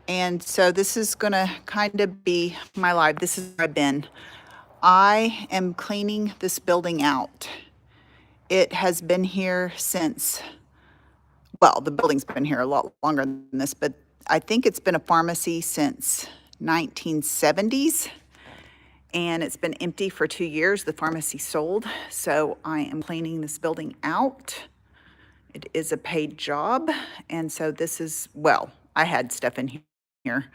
And so this is going to kind of be my life. This is where I've been. I am cleaning this building out. It has been here since, well, the building's been here a lot longer than this, but I think it's been a pharmacy since 1970s. And it's been empty for 2 years. The pharmacy sold. So I am cleaning this building out. It is a paid job. And so this is, well, I had stuff in here,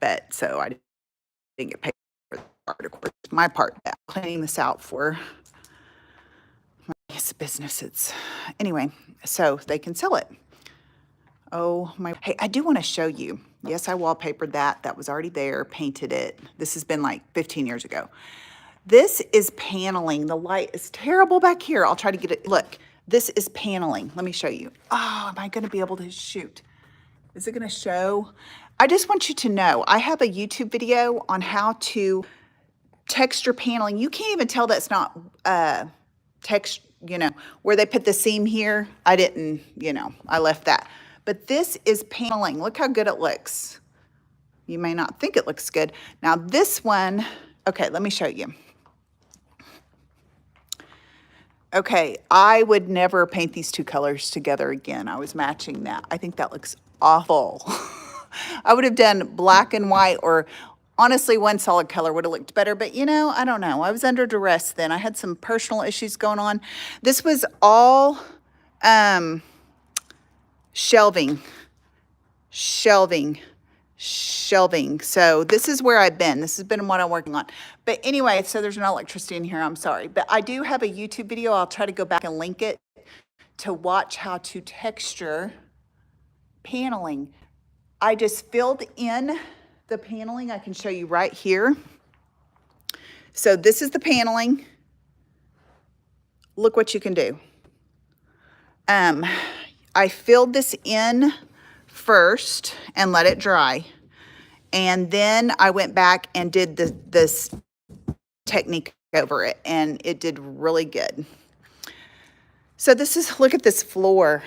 but so I didn't get paid for the part, of course. My part, cleaning this out for my business. It's, anyway, so they can sell it. Oh my, hey, I do want to show you. Yes, I wallpapered that. That was already there, painted it. This has been like 15 years ago. This is paneling. The light is terrible back here. I'll try to get it. Look, this is paneling. Let me show you. Oh, am I going to be able to shoot? Is it going to show? I just want you to know, I have a YouTube video on how to texture paneling. You can't even tell that's not text, where they put the seam here. I didn't, I left that. But this is paneling. Look how good it looks. You may not think it looks good. Now this one, okay, let me show you. Okay, I would never paint these two colors together again. I was matching that. I think that looks awful. I would have done black and white, or honestly, one solid color would have looked better. But I don't know. I was under duress then. I had some personal issues going on. This was all shelving. So this is where I've been. This has been what I'm working on. But anyway, so there's no electricity in here. I'm sorry. But I do have a YouTube video. I'll try to go back and link it to watch how to texture paneling. I just filled in the paneling. I can show you right here. So this is the paneling. Look what you can do. I filled this in first and let it dry. And then I went back and did this technique over it, and it did really good. So this is, look at this floor.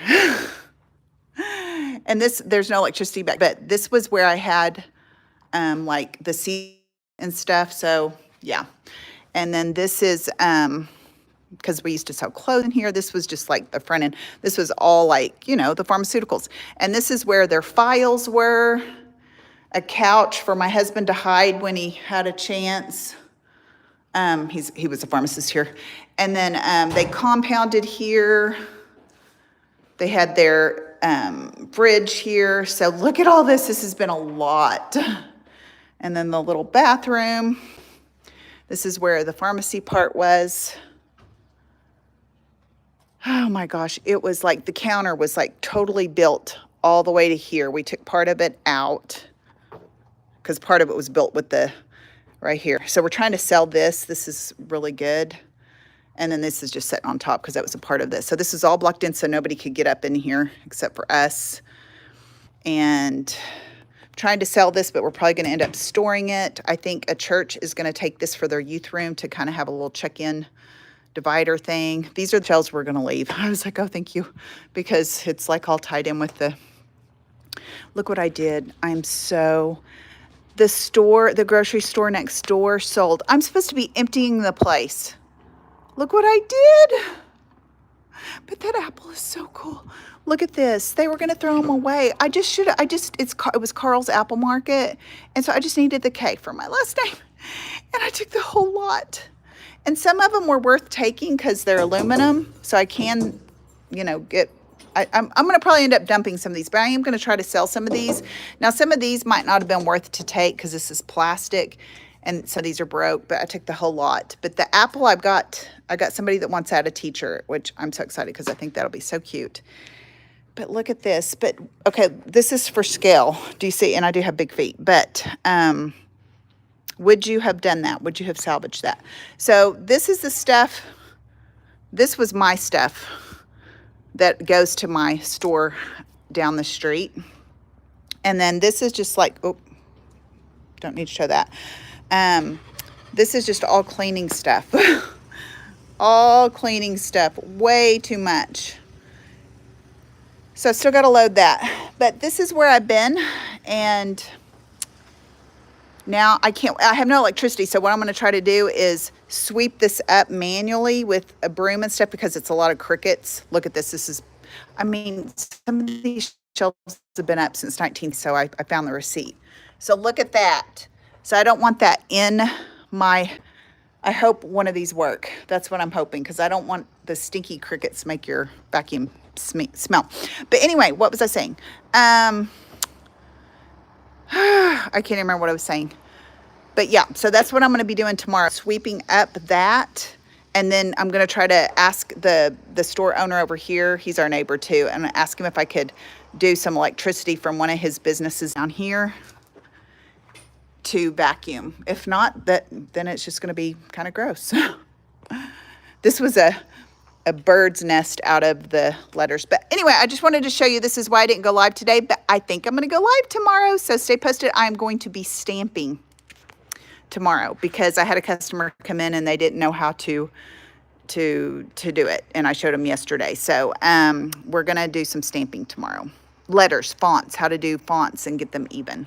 And there's no electricity back, but this was where I had like the seat and stuff. So yeah. And then this is, because we used to sell clothes in here. This was just like the front end. This was all like, the pharmaceuticals. And this is where their files were. A couch for my husband to hide when he had a chance. He was a pharmacist here. And then they compounded here. They had their fridge here. So look at all this. This has been a lot. And then the little bathroom. This is where the pharmacy part was. Oh my gosh, it was like the counter was like totally built all the way to here. We took part of it out because part of it was built with the right here. So we're trying to sell this. This is really good. And then this is just sitting on top because that was a part of this. So this is all blocked in so nobody could get up in here except for us. And I'm trying to sell this, but we're probably going to end up storing it. I think a church is going to take this for their youth room to kind of have a little check-in divider thing. These are the shelves we're going to leave. I was like, oh, thank you, because it's like all tied in with the, look what I did. The grocery store next door sold. I'm supposed to be emptying the place. Look what I did. But that apple is so cool. Look at this. They were going to throw them away. It was Carl's Apple Market. And so I just needed the K for my last name. And I took the whole lot. And some of them were worth taking because they're aluminum. So I can, I'm going to probably end up dumping some of these, but I am going to try to sell some of these. Now, some of these might not have been worth to take because this is plastic and some of these are broke, but I took the whole lot. But the apple I got somebody that wants out a teacher, which I'm so excited because I think that'll be so cute. But look at this. But okay, this is for scale. Do you see? And I do have big feet, but, would you have done that? Would you have salvaged that? So this is the stuff. This was my stuff that goes to my store down the street. And then this is just like, oh, don't need to show that. This is just all cleaning stuff. All cleaning stuff. Way too much. So I still got to load that. But this is where I've been. And Now I have no electricity, so what I'm gonna try to do is sweep this up manually with a broom and stuff because it's a lot of crickets. Look at this. I mean, some of these shelves have been up since 19, so I found the receipt. So look at that. So I don't want that in my, I hope one of these work. That's what I'm hoping, because I don't want the stinky crickets make your vacuum smell. But anyway, what was I saying? I can't remember what I was saying. But yeah, so that's what I'm going to be doing tomorrow, sweeping up that. And then I'm going to try to ask the store owner over here, he's our neighbor too, and ask him if I could do some electricity from one of his businesses down here to vacuum. If not, then it's just going to be kind of gross. This was a bird's nest out of the letters. But anyway, I just wanted to show you, this is why I didn't go live today, but I think I'm going to go live tomorrow. So stay posted. I'm going to be stamping tomorrow because I had a customer come in and they didn't know how to do it. And I showed them yesterday. So we're going to do some stamping tomorrow. Letters, fonts, how to do fonts and get them even.